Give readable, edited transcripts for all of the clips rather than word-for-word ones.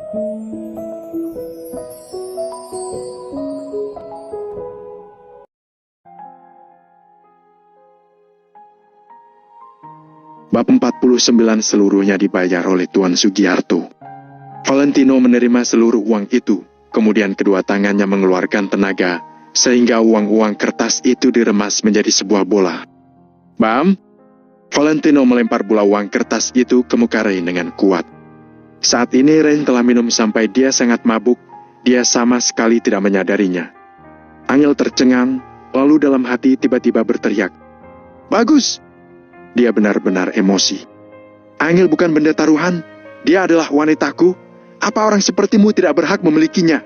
Bab 49 seluruhnya dibayar oleh Tuan Sugiarto. Valentino menerima seluruh uang itu, kemudian kedua tangannya mengeluarkan tenaga, sehingga uang-uang kertas itu diremas menjadi sebuah bola. Bam! Valentino melempar bola uang kertas itu ke muka Rain dengan kuat. Saat ini Rain telah minum sampai dia sangat mabuk, dia sama sekali tidak menyadarinya. Angel tercengang, lalu dalam hati tiba-tiba berteriak, "Bagus!" Dia benar-benar emosi. Angel bukan benda taruhan, dia adalah wanitaku. Apa orang sepertimu tidak berhak memilikinya?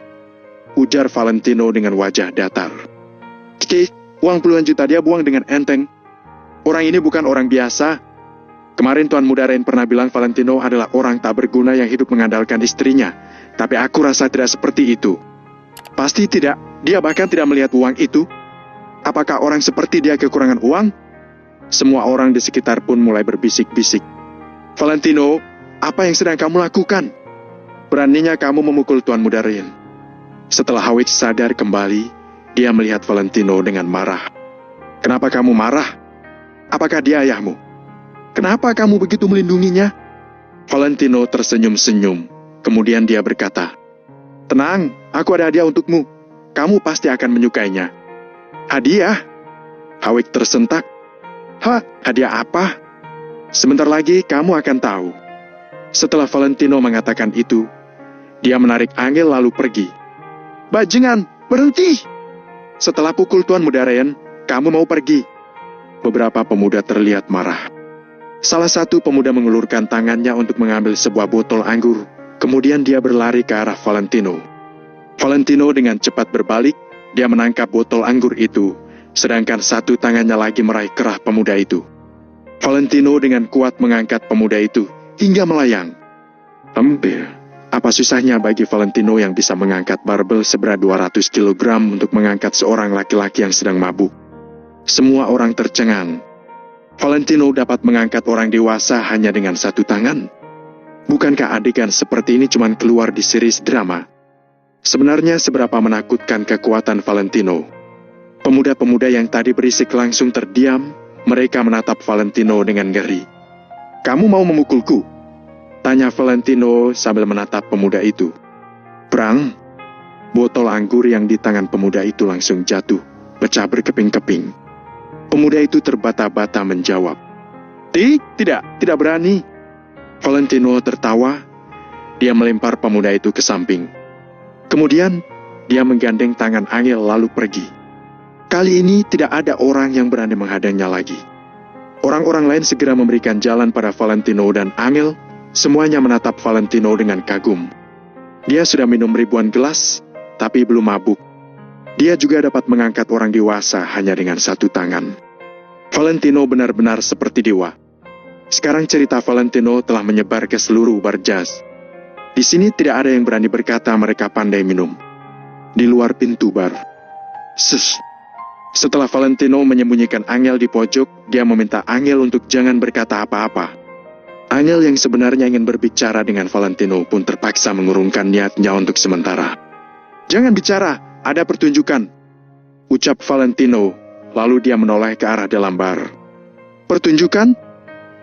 Ujar Valentino dengan wajah datar. Cik, uang puluhan juta dia buang dengan enteng. Orang ini bukan orang biasa. Kemarin Tuan Muda Rain pernah bilang Valentino adalah orang tak berguna yang hidup mengandalkan istrinya. Tapi aku rasa tidak seperti itu. Pasti tidak, dia bahkan tidak melihat uang itu. Apakah orang seperti dia kekurangan uang? Semua orang di sekitar pun mulai berbisik-bisik. Valentino, apa yang sedang kamu lakukan? Beraninya kamu memukul Tuan Muda Rain. Setelah Hawit sadar kembali, dia melihat Valentino dengan marah. Kenapa kamu marah? Apakah dia ayahmu? Kenapa kamu begitu melindunginya? Valentino tersenyum-senyum, kemudian dia berkata, "Tenang, aku ada hadiah untukmu. Kamu pasti akan menyukainya." Hadiah? Hawit tersentak. Hadiah apa? Sebentar lagi kamu akan tahu. Setelah Valentino mengatakan itu, dia menarik Angel lalu pergi. Bajingan, berhenti! Setelah pukul Tuan Muda Rain, kamu mau pergi. Beberapa pemuda terlihat marah. Salah satu pemuda mengulurkan tangannya untuk mengambil sebuah botol anggur, kemudian dia berlari ke arah Valentino. Valentino dengan cepat berbalik, dia menangkap botol anggur itu, sedangkan satu tangannya lagi meraih kerah pemuda itu. Valentino dengan kuat mengangkat pemuda itu, hingga melayang. Apa susahnya bagi Valentino yang bisa mengangkat barbel seberat 200 kg untuk mengangkat seorang laki-laki yang sedang mabuk? Semua orang tercengang. Valentino dapat mengangkat orang dewasa hanya dengan satu tangan. Bukankah adegan seperti ini cuma keluar di series drama? Sebenarnya seberapa menakutkan kekuatan Valentino? Pemuda-pemuda yang tadi berisik langsung terdiam, mereka menatap Valentino dengan ngeri. "Kamu mau memukulku?" tanya Valentino sambil menatap pemuda itu. Prang! Botol anggur yang di tangan pemuda itu langsung jatuh, pecah berkeping-keping. Pemuda itu terbata-bata menjawab, Tidak berani." Valentino tertawa, dia melempar pemuda itu ke samping. Kemudian, dia menggandeng tangan Angel lalu pergi. Kali ini tidak ada orang yang berani menghadangnya lagi. Orang-orang lain segera memberikan jalan pada Valentino dan Angel, semuanya menatap Valentino dengan kagum. Dia sudah minum ribuan gelas, tapi belum mabuk. Dia juga dapat mengangkat orang dewasa hanya dengan satu tangan. Valentino benar-benar seperti dewa. Sekarang cerita Valentino telah menyebar ke seluruh bar jazz. Di sini tidak ada yang berani berkata mereka pandai minum. Di luar pintu bar. Setelah Valentino menyembunyikan Angel di pojok, dia meminta Angel untuk jangan berkata apa-apa. Angel yang sebenarnya ingin berbicara dengan Valentino pun terpaksa mengurungkan niatnya untuk sementara. "Jangan bicara, ada pertunjukan," ucap Valentino, lalu dia menoleh ke arah dalam bar. "Pertunjukan?"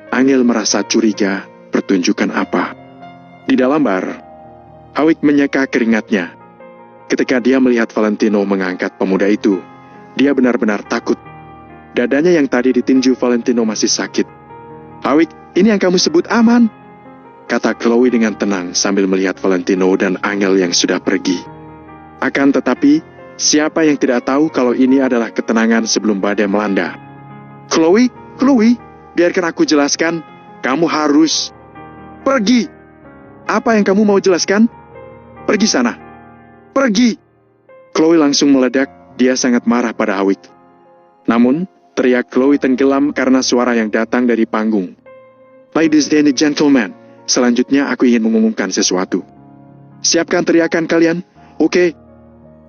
Angel merasa curiga, pertunjukan apa? Di dalam bar, Hawit menyeka keringatnya. Ketika dia melihat Valentino mengangkat pemuda itu, dia benar-benar takut. Dadanya yang tadi ditinju Valentino masih sakit. "Hawit, ini yang kamu sebut aman?" kata Chloe dengan tenang sambil melihat Valentino dan Angel yang sudah pergi. Akan tetapi, siapa yang tidak tahu kalau ini adalah ketenangan sebelum badai melanda? Chloe, biarkan aku jelaskan. Kamu harus pergi. Apa yang kamu mau jelaskan? Pergi sana. Pergi. Chloe langsung meledak. Dia sangat marah pada Hawit. Namun, teriak Chloe tenggelam karena suara yang datang dari panggung. "Ladies and gentlemen, selanjutnya aku ingin mengumumkan sesuatu. Siapkan teriakan kalian, oke?"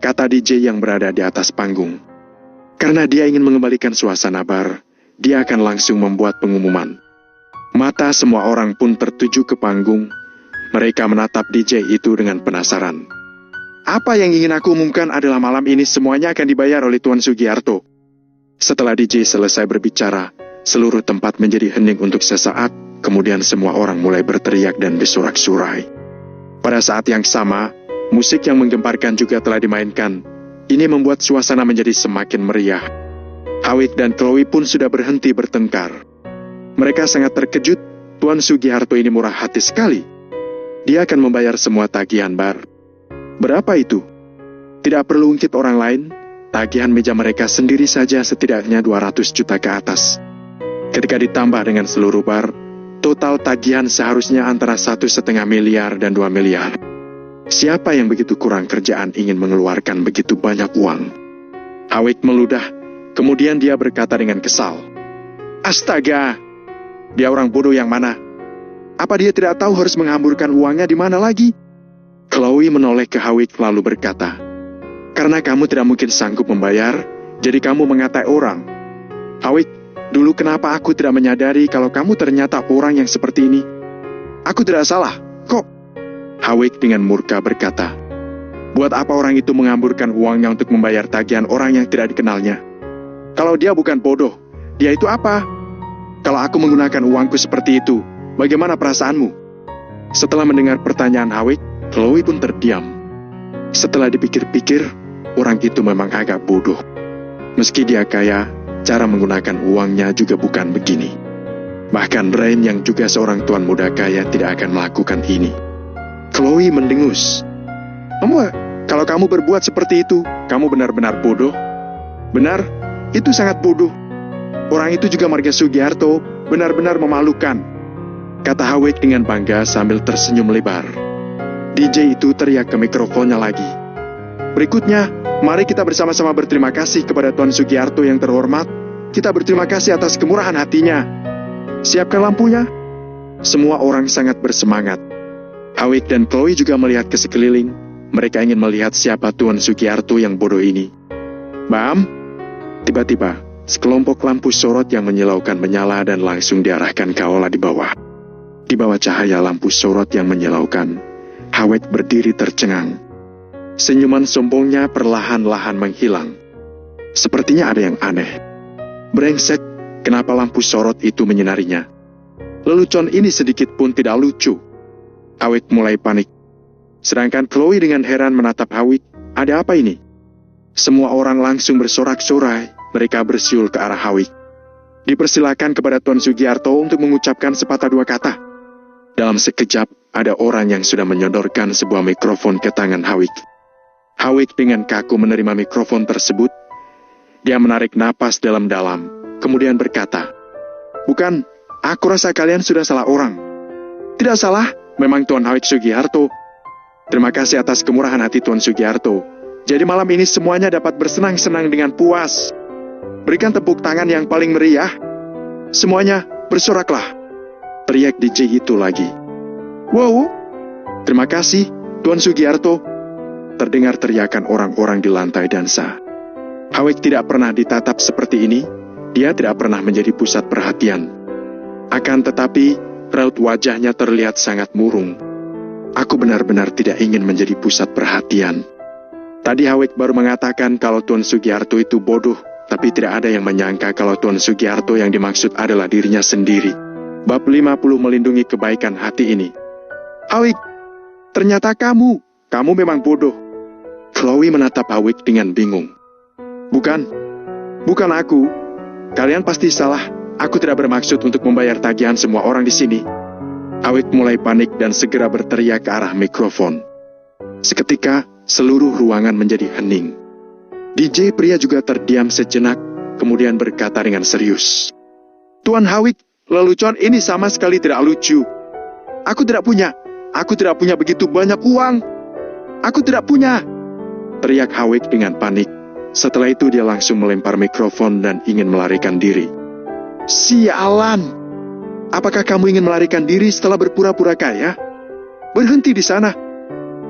kata DJ yang berada di atas panggung. Karena dia ingin mengembalikan suasana bar, dia akan langsung membuat pengumuman. Mata semua orang pun tertuju ke panggung. Mereka menatap DJ itu dengan penasaran. Apa yang ingin aku umumkan adalah malam ini semuanya akan dibayar oleh Tuan Sugiarto. Setelah DJ selesai berbicara, seluruh tempat menjadi hening untuk sesaat, kemudian semua orang mulai berteriak dan bersorak-sorai. Pada saat yang sama, musik yang menggemparkan juga telah dimainkan. Ini membuat suasana menjadi semakin meriah. Hawik dan Chloe pun sudah berhenti bertengkar. Mereka sangat terkejut, Tuan Sugiharto ini murah hati sekali. Dia akan membayar semua tagihan bar. Berapa itu? Tidak perlu ungkit orang lain, tagihan meja mereka sendiri saja setidaknya 200 juta ke atas. Ketika ditambah dengan seluruh bar, total tagihan seharusnya antara 1,5 miliar dan 2 miliar. Siapa yang begitu kurang kerjaan ingin mengeluarkan begitu banyak uang? Hawik meludah, kemudian dia berkata dengan kesal. Astaga! Dia orang bodoh yang mana? Apa dia tidak tahu harus menghamburkan uangnya di mana lagi? Chloe menoleh ke Hawik lalu berkata, karena kamu tidak mungkin sanggup membayar, jadi kamu mengatai orang. Hawik, dulu kenapa aku tidak menyadari kalau kamu ternyata orang yang seperti ini? Aku tidak salah, kok? Hawik dengan murka berkata, buat apa orang itu menghamburkan uangnya untuk membayar tagihan orang yang tidak dikenalnya? Kalau dia bukan bodoh, dia itu apa? Kalau aku menggunakan uangku seperti itu, bagaimana perasaanmu? Setelah mendengar pertanyaan Hawik, Chloe pun terdiam. Setelah dipikir-pikir, orang itu memang agak bodoh. Meski dia kaya, cara menggunakan uangnya juga bukan begini. Bahkan Rain yang juga seorang tuan muda kaya tidak akan melakukan ini. Chloe mendengus. Kalau kamu berbuat seperti itu, kamu benar-benar bodoh. Benar, itu sangat bodoh. Orang itu juga marga Sugiharto, benar-benar memalukan, kata Hawik dengan bangga sambil tersenyum lebar. DJ itu teriak ke mikrofonnya lagi. Berikutnya, mari kita bersama-sama berterima kasih kepada Tuan Sugiharto yang terhormat. Kita berterima kasih atas kemurahan hatinya. Siapkan lampunya. Semua orang sangat bersemangat. Hawik dan Chloe juga melihat ke sekeliling. Mereka ingin melihat siapa Tuan Sugiharto yang bodoh ini. Bam! Tiba-tiba, sekelompok lampu sorot yang menyilaukan menyala dan langsung diarahkan ke aula di bawah. Di bawah cahaya lampu sorot yang menyilaukan, Hawik berdiri tercengang. Senyuman sombongnya perlahan-lahan menghilang. Sepertinya ada yang aneh. Brengsek, kenapa lampu sorot itu menyinarinya? Lelucon ini sedikit pun tidak lucu. Hawik mulai panik. Sedangkan Chloe dengan heran menatap Hawik. Ada apa ini? Semua orang langsung bersorak-sorai. Mereka bersiul ke arah Hawik. Dipersilakan kepada Tuan Sugiharto untuk mengucapkan sepatah dua kata. Dalam sekejap, ada orang yang sudah menyodorkan sebuah mikrofon ke tangan Hawik. Hawik dengan kaku menerima mikrofon tersebut. Dia menarik napas dalam-dalam, kemudian berkata, bukan, aku rasa kalian sudah salah orang. Tidak salah, memang Tuan Hawik Sugiharto. Terima kasih atas kemurahan hati Tuan Sugiharto. Jadi malam ini semuanya dapat bersenang-senang dengan puas. Berikan tepuk tangan yang paling meriah. Semuanya bersoraklah. Teriak DJ itu lagi. Wow, terima kasih Tuan Sugiharto. Terdengar teriakan orang-orang di lantai dansa. Hawik tidak pernah ditatap seperti ini. Dia tidak pernah menjadi pusat perhatian. Akan tetapi, raut wajahnya terlihat sangat murung. Aku benar-benar tidak ingin menjadi pusat perhatian. Tadi Hawik baru mengatakan kalau Tuan Sugiharto itu bodoh. Tapi tidak ada yang menyangka kalau Tuan Sugiharto yang dimaksud adalah dirinya sendiri. Bab 50 melindungi kebaikan hati ini. Hawik, ternyata kamu memang bodoh. Chloe menatap Hawik dengan bingung. Bukan aku. Kalian pasti salah. Aku tidak bermaksud untuk membayar tagihan semua orang di sini. Hawik mulai panik dan segera berteriak ke arah mikrofon. Seketika, seluruh ruangan menjadi hening. DJ pria juga terdiam sejenak, kemudian berkata dengan serius. Tuan Hawik, lelucon ini sama sekali tidak lucu. Aku tidak punya begitu banyak uang. Aku tidak punya. Teriak Hawik dengan panik. Setelah itu dia langsung melempar mikrofon dan ingin melarikan diri. Sialan! Apakah kamu ingin melarikan diri setelah berpura-pura kaya? Berhenti di sana.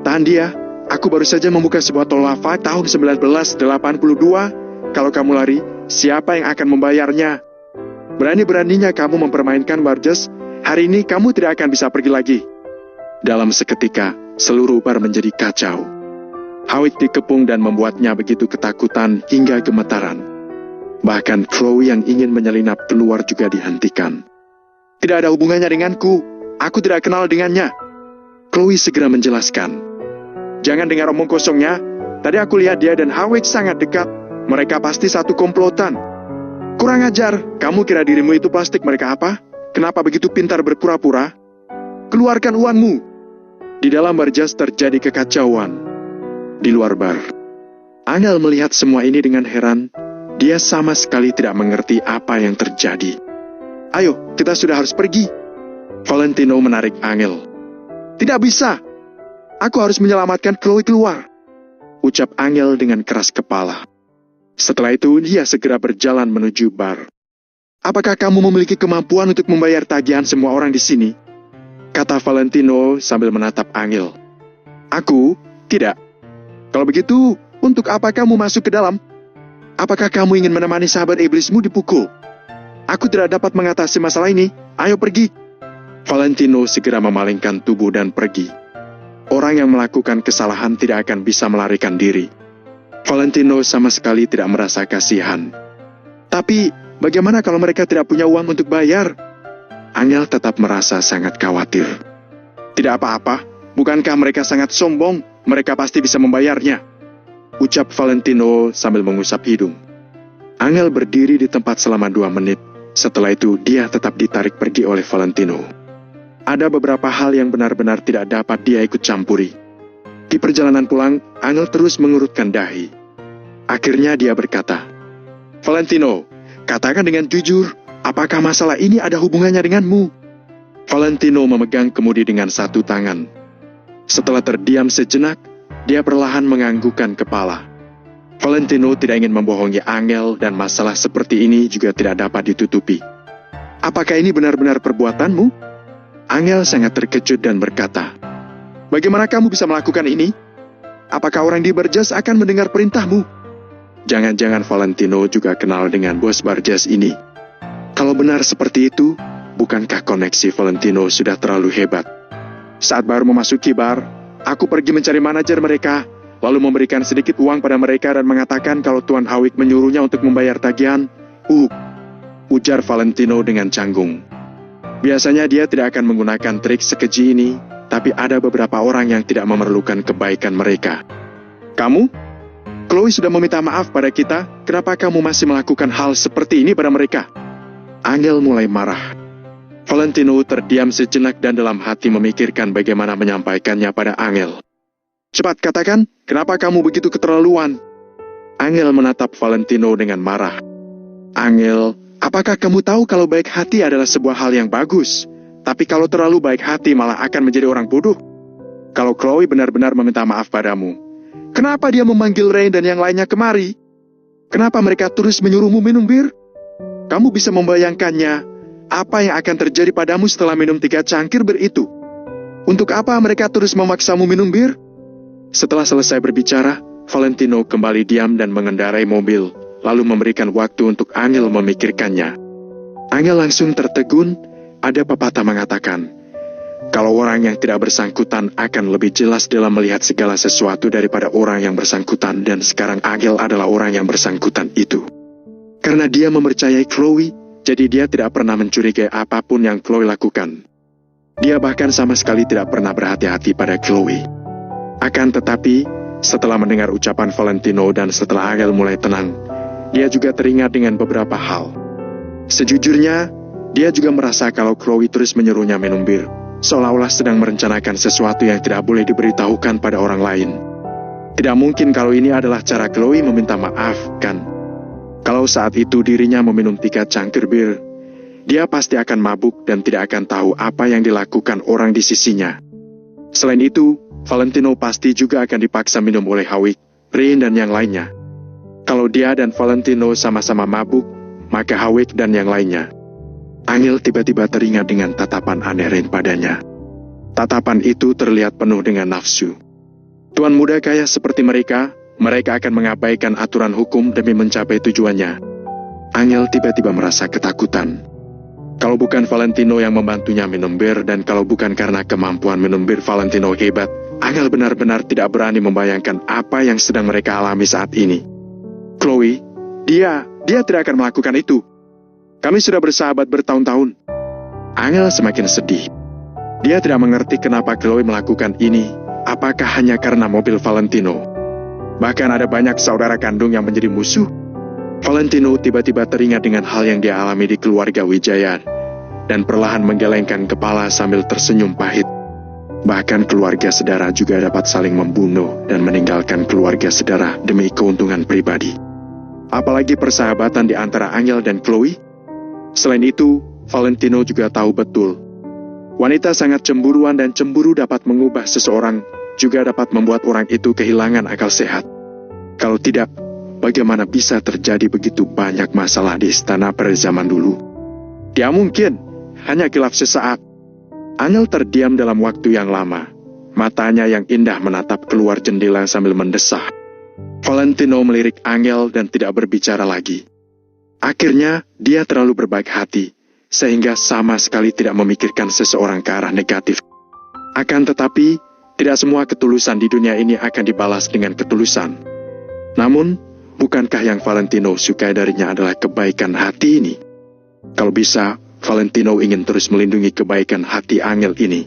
Tahan dia. Aku baru saja membuka sebuah tol lava tahun 1982. Kalau kamu lari, siapa yang akan membayarnya? Berani-beraninya kamu mempermainkan Burgess. Hari ini kamu tidak akan bisa pergi lagi. Dalam seketika, seluruh bar menjadi kacau. Howick dikepung dan membuatnya begitu ketakutan hingga gemetaran. Bahkan Chloe yang ingin menyelinap keluar juga dihentikan. Tidak ada hubungannya denganku. Aku tidak kenal dengannya. Chloe segera menjelaskan. Jangan dengar omong kosongnya. Tadi aku lihat dia dan Howick sangat dekat. Mereka pasti satu komplotan. Kurang ajar. Kamu kira dirimu itu plastik mereka apa? Kenapa begitu pintar berpura-pura? Keluarkan uangmu. Di dalam bar jazz terjadi kekacauan. Di luar bar, Angel melihat semua ini dengan heran. Dia sama sekali tidak mengerti apa yang terjadi. Ayo, kita sudah harus pergi. Valentino menarik Angel. Tidak bisa. Aku harus menyelamatkan Chloe keluar, ucap Angel dengan keras kepala. Setelah itu, dia segera berjalan menuju bar. Apakah kamu memiliki kemampuan untuk membayar tagihan semua orang di sini? Kata Valentino sambil menatap Angel. Aku? Tidak. Kalau begitu, untuk apa kamu masuk ke dalam? Apakah kamu ingin menemani sahabat iblismu dipukul? Aku tidak dapat mengatasi masalah ini. Ayo pergi. Valentino segera memalingkan tubuh dan pergi. Orang yang melakukan kesalahan tidak akan bisa melarikan diri. Valentino sama sekali tidak merasa kasihan. Tapi, bagaimana kalau mereka tidak punya uang untuk bayar? Angel tetap merasa sangat khawatir. Tidak apa-apa, bukankah mereka sangat sombong? Mereka pasti bisa membayarnya, ucap Valentino sambil mengusap hidung. Angel berdiri di tempat selama 2 menit. Setelah itu, dia tetap ditarik pergi oleh Valentino. Ada beberapa hal yang benar-benar tidak dapat dia ikut campuri. Di perjalanan pulang, Angel terus mengurutkan dahi. Akhirnya dia berkata, Valentino, katakan dengan jujur, apakah masalah ini ada hubungannya denganmu? Valentino memegang kemudi dengan satu tangan. Setelah terdiam sejenak, dia perlahan menganggukkan kepala. Valentino tidak ingin membohongi Angel dan masalah seperti ini juga tidak dapat ditutupi. Apakah ini benar-benar perbuatanmu? Angel sangat terkejut dan berkata, bagaimana kamu bisa melakukan ini? Apakah orang di bar jazz akan mendengar perintahmu? Jangan-jangan Valentino juga kenal dengan bos bar jazz ini. Kalau benar seperti itu, bukankah koneksi Valentino sudah terlalu hebat? Saat baru memasuki bar, aku pergi mencari manajer mereka, lalu memberikan sedikit uang pada mereka dan mengatakan kalau Tuan Howick menyuruhnya untuk membayar tagihan. Ujar Valentino dengan canggung. Biasanya dia tidak akan menggunakan trik sekeji ini, tapi ada beberapa orang yang tidak memerlukan kebaikan mereka. Kamu? Chloe sudah meminta maaf pada kita, kenapa kamu masih melakukan hal seperti ini pada mereka? Angel mulai marah. Valentino terdiam sejenak dan dalam hati memikirkan bagaimana menyampaikannya pada Angel. Cepat katakan, kenapa kamu begitu keterlaluan? Angel menatap Valentino dengan marah. Angel, apakah kamu tahu kalau baik hati adalah sebuah hal yang bagus? Tapi kalau terlalu baik hati malah akan menjadi orang bodoh. Kalau Chloe benar-benar meminta maaf padamu, kenapa dia memanggil Rain dan yang lainnya kemari? Kenapa mereka terus menyuruhmu minum bir? Kamu bisa membayangkannya, apa yang akan terjadi padamu setelah minum 3 cangkir bir itu? Untuk apa mereka terus memaksamu minum bir? Setelah selesai berbicara, Valentino kembali diam dan mengendarai mobil, lalu memberikan waktu untuk Angel memikirkannya. Angel langsung tertegun. Ada pepatah mengatakan, kalau orang yang tidak bersangkutan akan lebih jelas dalam melihat segala sesuatu daripada orang yang bersangkutan, dan sekarang Angel adalah orang yang bersangkutan itu. Karena dia mempercayai Chloe, jadi dia tidak pernah mencurigai apapun yang Chloe lakukan. Dia bahkan sama sekali tidak pernah berhati-hati pada Chloe. Akan tetapi, setelah mendengar ucapan Valentino dan setelah Angel mulai tenang, dia juga teringat dengan beberapa hal. Sejujurnya, dia juga merasa kalau Chloe terus menyuruhnya minum bir, seolah-olah sedang merencanakan sesuatu yang tidak boleh diberitahukan pada orang lain. Tidak mungkin kalau ini adalah cara Chloe meminta maaf, kan? Kalau saat itu dirinya meminum 3 cangkir bir, dia pasti akan mabuk dan tidak akan tahu apa yang dilakukan orang di sisinya. Selain itu, Valentino pasti juga akan dipaksa minum oleh Howick, Rain dan yang lainnya. Kalau dia dan Valentino sama-sama mabuk, maka Howick dan yang lainnya. Angel tiba-tiba teringat dengan tatapan aneh Rain padanya. Tatapan itu terlihat penuh dengan nafsu. Tuan muda kaya seperti mereka akan mengabaikan aturan hukum demi mencapai tujuannya. Angel tiba-tiba merasa ketakutan. Kalau bukan Valentino yang membantunya minum bir, dan kalau bukan karena kemampuan minum bir Valentino hebat, Angel benar-benar tidak berani membayangkan apa yang sedang mereka alami saat ini. Chloe, dia tidak akan melakukan itu. Kami sudah bersahabat bertahun-tahun. Angel semakin sedih. Dia tidak mengerti kenapa Chloe melakukan ini, apakah hanya karena mobil Valentino. Bahkan ada banyak saudara kandung yang menjadi musuh. Valentino tiba-tiba teringat dengan hal yang dia alami di keluarga Wijaya, dan perlahan menggelengkan kepala sambil tersenyum pahit. Bahkan keluarga saudara juga dapat saling membunuh dan meninggalkan keluarga saudara demi keuntungan pribadi. Apalagi persahabatan di antara Angel dan Chloe. Selain itu, Valentino juga tahu betul, wanita sangat cemburuan, dan cemburu dapat mengubah seseorang, juga dapat membuat orang itu kehilangan akal sehat. Kalau tidak, bagaimana bisa terjadi begitu banyak masalah di istana pada zaman dulu? Dia mungkin hanya kilaf sesaat. Angel terdiam dalam waktu yang lama. Matanya yang indah menatap keluar jendela sambil mendesah. Valentino melirik Angel dan tidak berbicara lagi. Akhirnya, dia terlalu berbaik hati, sehingga sama sekali tidak memikirkan seseorang ke arah negatif. Akan tetapi, tidak semua ketulusan di dunia ini akan dibalas dengan ketulusan. Namun, bukankah yang Valentino sukai darinya adalah kebaikan hati ini? Kalau bisa, Valentino ingin terus melindungi kebaikan hati Angel ini.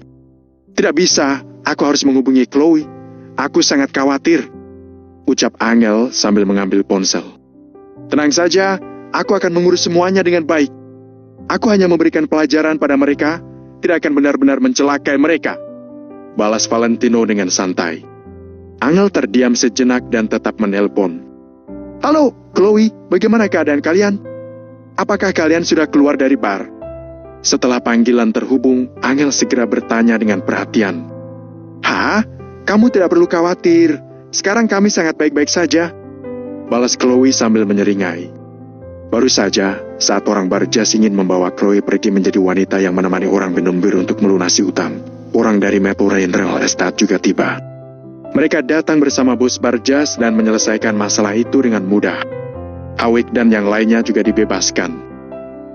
Tidak bisa, aku harus menghubungi Chloe. Aku sangat khawatir, ucap Angel sambil mengambil ponsel. Tenang saja, aku akan mengurus semuanya dengan baik. Aku hanya memberikan pelajaran pada mereka, tidak akan benar-benar mencelakai mereka, balas Valentino dengan santai. Angel terdiam sejenak dan tetap menelpon. Halo, Chloe, bagaimana keadaan kalian? Apakah kalian sudah keluar dari bar? Setelah panggilan terhubung, Angel segera bertanya dengan perhatian. Hah? Kamu tidak perlu khawatir. Sekarang kami sangat baik-baik saja, balas Chloe sambil menyeringai. Baru saja, saat orang Barjas ingin membawa Chloe pergi menjadi wanita yang menemani orang minum bir untuk melunasi utang, orang dari Maple Rain Real Estate juga tiba. Mereka datang bersama bos Barjas dan menyelesaikan masalah itu dengan mudah. Hawik dan yang lainnya juga dibebaskan.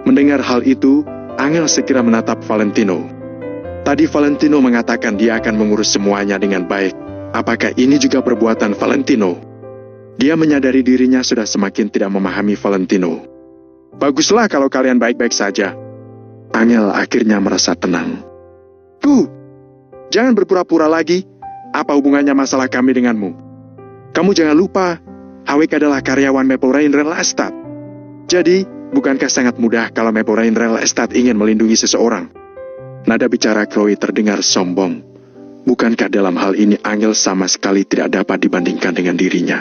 Mendengar hal itu, Angel segera menatap Valentino. Tadi Valentino mengatakan dia akan mengurus semuanya dengan baik. Apakah ini juga perbuatan Valentino? Dia menyadari dirinya sudah semakin tidak memahami Valentino. Baguslah kalau kalian baik-baik saja. Angel akhirnya merasa tenang. Jangan berpura-pura lagi. Apa hubungannya masalah kami denganmu? Kamu jangan lupa, Hawik adalah karyawan Maple Rain Real Estate. Jadi, bukankah sangat mudah kalau Maple Rain Real Estate ingin melindungi seseorang? Nada bicara Chloe terdengar sombong. Bukankah dalam hal ini Angel sama sekali tidak dapat dibandingkan dengan dirinya?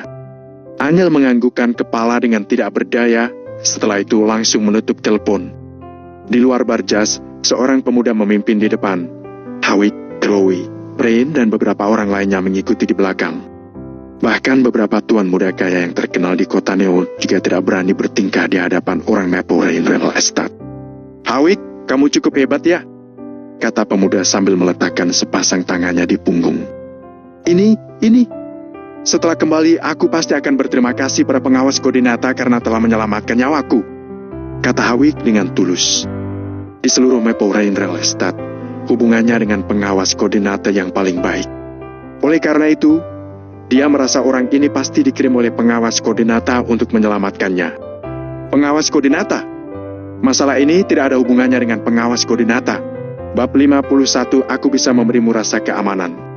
Angel menganggukkan kepala dengan tidak berdaya, setelah itu langsung menutup telepon. Di luar Barjas, seorang pemuda memimpin di depan. Hawik, Chloe, Rain dan beberapa orang lainnya mengikuti di belakang. Bahkan beberapa tuan muda kaya yang terkenal di kota Neo juga tidak berani bertingkah di hadapan orang Maple Rain Real Estate. Hawik, kamu cukup hebat ya? Kata pemuda sambil meletakkan sepasang tangannya di punggung. Ini. Setelah kembali, aku pasti akan berterima kasih pada pengawas koordinata karena telah menyelamatkan nyawaku, kata Hawik dengan tulus. Di seluruh Maple Rain Real Estate, hubungannya dengan pengawas koordinata yang paling baik. Oleh karena itu, dia merasa orang ini pasti dikirim oleh pengawas koordinata untuk menyelamatkannya. Pengawas koordinata? Masalah ini tidak ada hubungannya dengan pengawas koordinata. Bab 51, aku bisa memberimu rasa keamanan.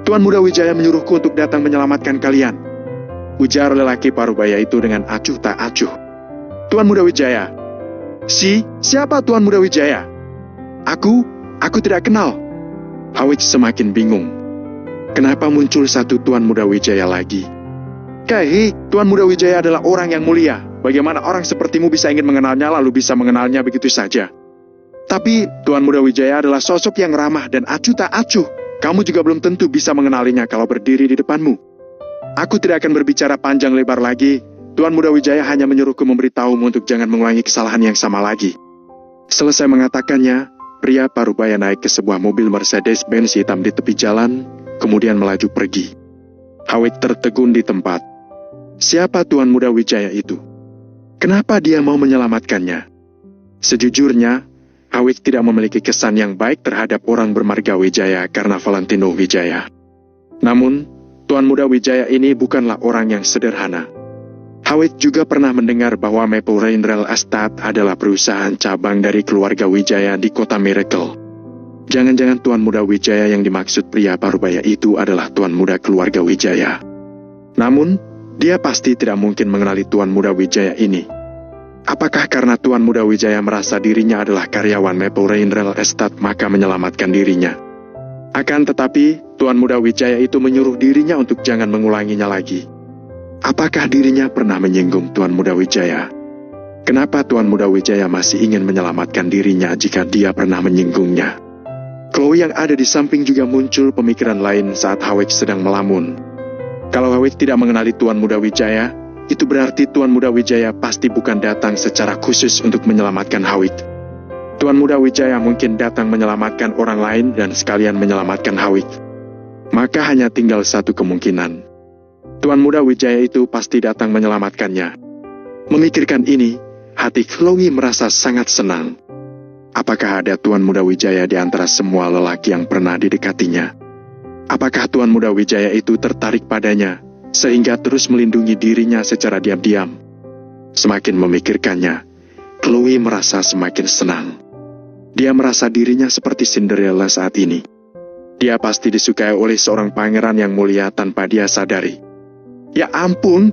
Tuan Muda Wijaya menyuruhku untuk datang menyelamatkan kalian, ujar lelaki parubaya itu dengan acuh tak acuh. Tuan Muda Wijaya? Siapa Tuan Muda Wijaya? Aku tidak kenal. Hawik semakin bingung. Kenapa muncul satu Tuan Muda Wijaya lagi? Tuan Muda Wijaya adalah orang yang mulia. Bagaimana orang sepertimu bisa ingin mengenalnya lalu bisa mengenalnya begitu saja? Tapi Tuan Muda Wijaya adalah sosok yang ramah dan acuh tak acuh. Kamu juga belum tentu bisa mengenalinya kalau berdiri di depanmu. Aku tidak akan berbicara panjang lebar lagi. Tuan Muda Wijaya hanya menyuruhku memberitahumu untuk jangan mengulangi kesalahan yang sama lagi. Selesai mengatakannya, pria parubaya naik ke sebuah mobil Mercedes-Benz hitam di tepi jalan, kemudian melaju pergi. Hawik tertegun di tempat. Siapa Tuan Muda Wijaya itu? Kenapa dia mau menyelamatkannya? Sejujurnya, Hawik tidak memiliki kesan yang baik terhadap orang bermarga Wijaya karena Valentino Wijaya. Namun, Tuan Muda Wijaya ini bukanlah orang yang sederhana. Hawik juga pernah mendengar bahwa Maple Rain Real Estate adalah perusahaan cabang dari keluarga Wijaya di kota Miracle. Jangan-jangan Tuan Muda Wijaya yang dimaksud pria parubaya itu adalah Tuan Muda keluarga Wijaya. Namun, dia pasti tidak mungkin mengenali Tuan Muda Wijaya ini. Apakah karena Tuan Muda Wijaya merasa dirinya adalah karyawan Maple Rain Real Estate maka menyelamatkan dirinya? Akan tetapi, Tuan Muda Wijaya itu menyuruh dirinya untuk jangan mengulanginya lagi. Apakah dirinya pernah menyinggung Tuan Muda Wijaya? Kenapa Tuan Muda Wijaya masih ingin menyelamatkan dirinya jika dia pernah menyinggungnya? Chloe yang ada di samping juga muncul pemikiran lain saat Hawik sedang melamun. Kalau Hawik tidak mengenali Tuan Muda Wijaya, itu berarti Tuan Muda Wijaya pasti bukan datang secara khusus untuk menyelamatkan Hawik. Tuan Muda Wijaya mungkin datang menyelamatkan orang lain dan sekalian menyelamatkan Hawik. Maka hanya tinggal satu kemungkinan. Tuan Muda Wijaya itu pasti datang menyelamatkannya. Memikirkan ini, hati Chloe merasa sangat senang. Apakah ada Tuan Muda Wijaya di antara semua lelaki yang pernah didekatinya? Apakah Tuan Muda Wijaya itu tertarik padanya, sehingga terus melindungi dirinya secara diam-diam? Semakin memikirkannya, Chloe merasa semakin senang. Dia merasa dirinya seperti Cinderella saat ini. Dia pasti disukai oleh seorang pangeran yang mulia tanpa dia sadari. Ya ampun,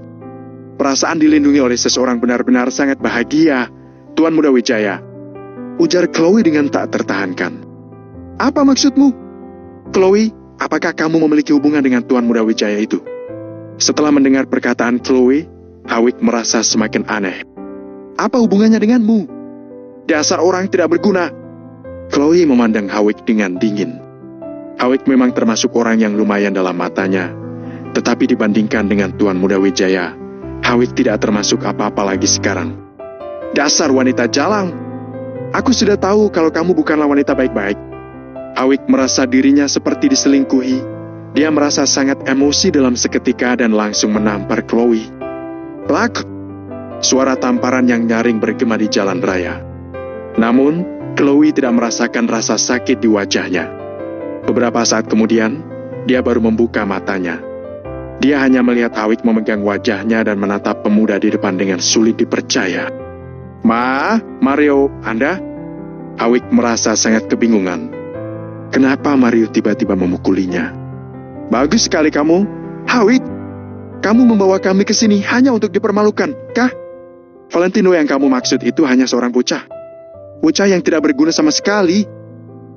perasaan dilindungi oleh seseorang benar-benar sangat bahagia, Tuan Muda Wijaya, ujar Chloe dengan tak tertahankan. Apa maksudmu? Chloe, apakah kamu memiliki hubungan dengan Tuan Muda Wijaya itu? Setelah mendengar perkataan Chloe, Hawik merasa semakin aneh. Apa hubungannya denganmu? Dasar orang tidak berguna. Chloe memandang Hawik dengan dingin. Hawik memang termasuk orang yang lumayan dalam matanya, tetapi dibandingkan dengan Tuan Muda Wijaya, Hawik tidak termasuk apa-apa lagi sekarang. Dasar wanita jalang. Aku sudah tahu kalau kamu bukanlah wanita baik-baik. Hawik merasa dirinya seperti diselingkuhi. Dia merasa sangat emosi dalam seketika dan langsung menampar Chloe. Plak! Suara tamparan yang nyaring bergema di jalan raya. Namun, Chloe tidak merasakan rasa sakit di wajahnya. Beberapa saat kemudian, dia baru membuka matanya. Dia hanya melihat Hawik memegang wajahnya dan menatap pemuda di depan dengan sulit dipercaya. Mario, Anda? Hawik merasa sangat kebingungan. Kenapa Mario tiba-tiba memukulinya? Bagus sekali kamu, Hawik. Kamu membawa kami ke sini hanya untuk dipermalukan, kah? Valentino yang kamu maksud itu hanya seorang bocah. Bocah yang tidak berguna sama sekali.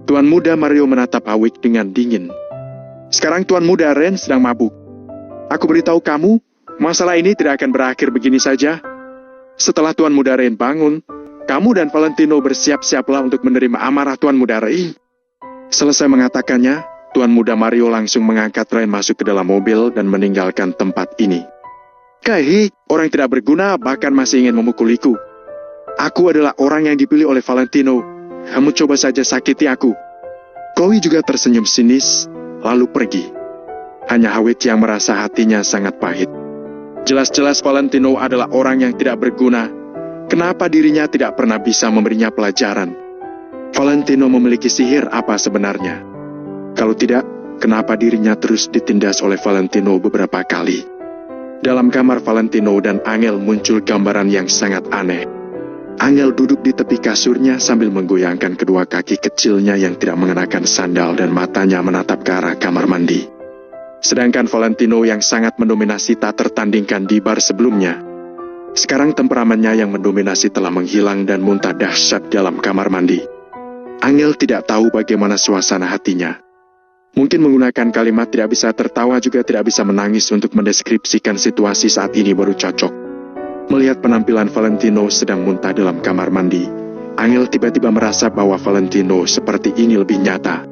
Tuan Muda Mario menatap Hawik dengan dingin. Sekarang Tuan Muda Ren sedang mabuk. Aku beritahu kamu, masalah ini tidak akan berakhir begini saja. Setelah Tuan Muda Ren bangun, kamu dan Valentino bersiap-siaplah untuk menerima amarah Tuan Muda Ren. Selesai mengatakannya, Tuan Muda Mario langsung mengangkat Ren masuk ke dalam mobil dan meninggalkan tempat ini. Kai, orang tidak berguna bahkan masih ingin memukuliku. Aku adalah orang yang dipilih oleh Valentino. Kamu coba saja sakiti aku. Chloe juga tersenyum sinis, lalu pergi. Hanya Hawik yang merasa hatinya sangat pahit. Jelas-jelas Valentino adalah orang yang tidak berguna. Kenapa dirinya tidak pernah bisa memberinya pelajaran? Valentino memiliki sihir apa sebenarnya? Kalau tidak, kenapa dirinya terus ditindas oleh Valentino beberapa kali? Dalam kamar Valentino dan Angel muncul gambaran yang sangat aneh. Angel duduk di tepi kasurnya sambil menggoyangkan kedua kaki kecilnya yang tidak mengenakan sandal dan matanya menatap ke arah kamar mandi. Sedangkan Valentino yang sangat mendominasi tak tertandingkan di bar sebelumnya. Sekarang temperamennya yang mendominasi telah menghilang dan muntah dahsyat dalam kamar mandi. Angel tidak tahu bagaimana suasana hatinya. Mungkin menggunakan kalimat tidak bisa tertawa juga tidak bisa menangis untuk mendeskripsikan situasi saat ini baru cocok. Melihat penampilan Valentino sedang muntah dalam kamar mandi, Angel tiba-tiba merasa bahwa Valentino seperti ini lebih nyata.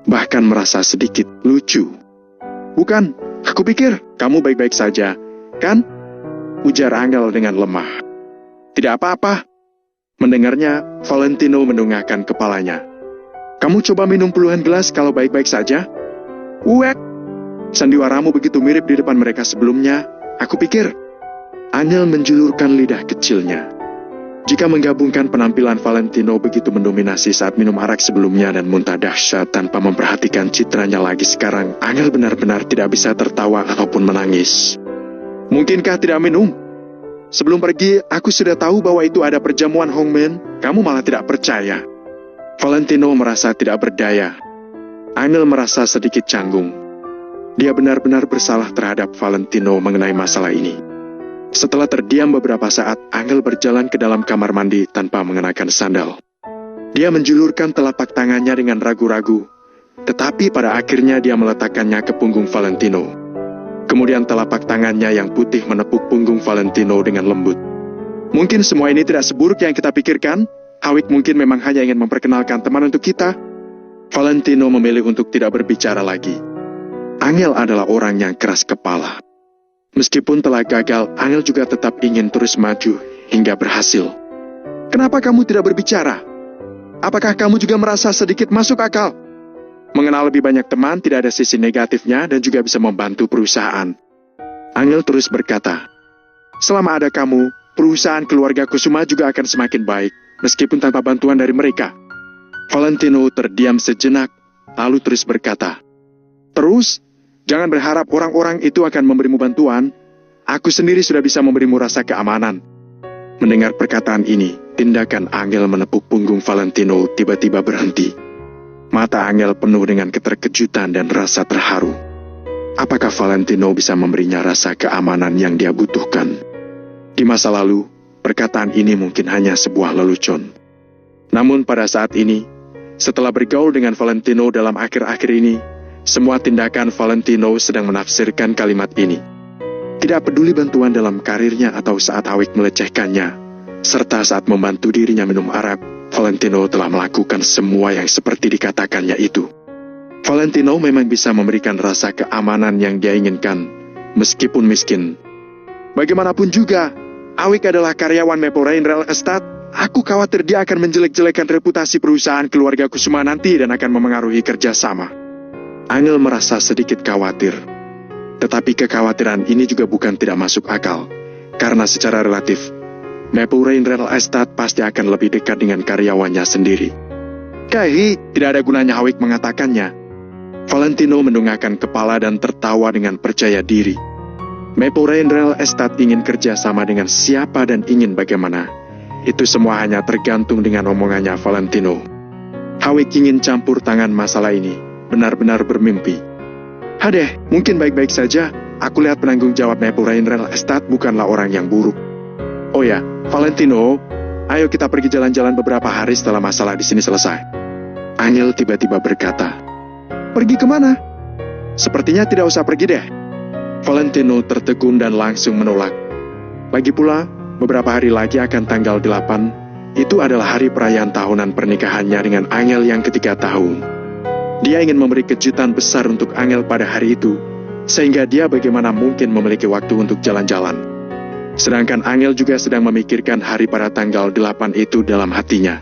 Bahkan merasa sedikit lucu. Bukan, aku pikir kamu baik-baik saja, kan? Ujar Angel dengan lemah. Tidak apa-apa. Mendengarnya, Valentino mendongakkan kepalanya. Kamu coba minum puluhan gelas kalau baik-baik saja? Uek! Sandiwaramu begitu mirip di depan mereka sebelumnya, aku pikir. Angel menjulurkan lidah kecilnya. Jika menggabungkan penampilan Valentino begitu mendominasi saat minum arak sebelumnya dan muntah dahsyat tanpa memperhatikan citranya lagi sekarang, Angel benar-benar tidak bisa tertawa ataupun menangis. Mungkinkah tidak minum? Sebelum pergi, aku sudah tahu bahwa itu ada perjamuan Hongmen, kamu malah tidak percaya. Valentino merasa tidak berdaya. Angel merasa sedikit canggung. Dia benar-benar bersalah terhadap Valentino mengenai masalah ini. Setelah terdiam beberapa saat, Angel berjalan ke dalam kamar mandi tanpa mengenakan sandal. Dia menjulurkan telapak tangannya dengan ragu-ragu, tetapi pada akhirnya dia meletakkannya ke punggung Valentino. Kemudian telapak tangannya yang putih menepuk punggung Valentino dengan lembut. Mungkin semua ini tidak seburuk yang kita pikirkan. Hawik mungkin memang hanya ingin memperkenalkan teman untuk kita. Valentino memilih untuk tidak berbicara lagi. Angel adalah orang yang keras kepala. Meskipun telah gagal, Angel juga tetap ingin terus maju hingga berhasil. Kenapa kamu tidak berbicara? Apakah kamu juga merasa sedikit masuk akal? Mengenal lebih banyak teman tidak ada sisi negatifnya dan juga bisa membantu perusahaan. Angel terus berkata, selama ada kamu, perusahaan keluarga Kusuma juga akan semakin baik, meskipun tanpa bantuan dari mereka. Valentino terdiam sejenak, lalu terus berkata, terus? Jangan berharap orang-orang itu akan memberimu bantuan. Aku sendiri sudah bisa memberimu rasa keamanan. Mendengar perkataan ini, tindakan Angel menepuk punggung Valentino tiba-tiba berhenti. Mata Angel penuh dengan keterkejutan dan rasa terharu. Apakah Valentino bisa memberinya rasa keamanan yang dia butuhkan? Di masa lalu, perkataan ini mungkin hanya sebuah lelucon. Namun pada saat ini, setelah bergaul dengan Valentino dalam akhir-akhir ini, semua tindakan Valentino sedang menafsirkan kalimat ini. Tidak peduli bantuan dalam karirnya atau saat Hawik melecehkannya, serta saat membantu dirinya minum arak, Valentino telah melakukan semua yang seperti dikatakannya itu. Valentino memang bisa memberikan rasa keamanan yang dia inginkan, meskipun miskin. Bagaimanapun juga, Hawik adalah karyawan Maple Rain Real Estate. Aku khawatir dia akan menjelek-jelekan reputasi perusahaan keluarga Kusuma nanti dan akan memengaruhi kerjasama. Angel merasa sedikit khawatir. Tetapi kekhawatiran ini juga bukan tidak masuk akal, karena secara relatif, Maple Rain Real Estate pasti akan lebih dekat dengan karyawannya sendiri. Tidak ada gunanya Hawik mengatakannya. Valentino mendongakkan kepala dan tertawa dengan percaya diri. Maple Rain Real Estate ingin kerja sama dengan siapa dan ingin bagaimana. Itu semua hanya tergantung dengan omongannya Valentino. Hawik ingin campur tangan masalah ini. Benar-benar bermimpi. Hadeh, mungkin baik-baik saja. Aku lihat penanggung jawab Maple Rain Real Estate bukanlah orang yang buruk. Oh ya, Valentino, ayo kita pergi jalan-jalan beberapa hari setelah masalah di sini selesai. Angel tiba-tiba berkata, pergi kemana? Sepertinya tidak usah pergi deh. Valentino tertegun dan langsung menolak. Lagi pula, beberapa hari lagi akan tanggal 8, itu adalah hari perayaan tahunan pernikahannya dengan Angel yang ketiga tahun. Dia ingin memberi kejutan besar untuk Angel pada hari itu, sehingga dia bagaimana mungkin memiliki waktu untuk jalan-jalan. Sedangkan Angel juga sedang memikirkan hari pada tanggal 8 itu dalam hatinya.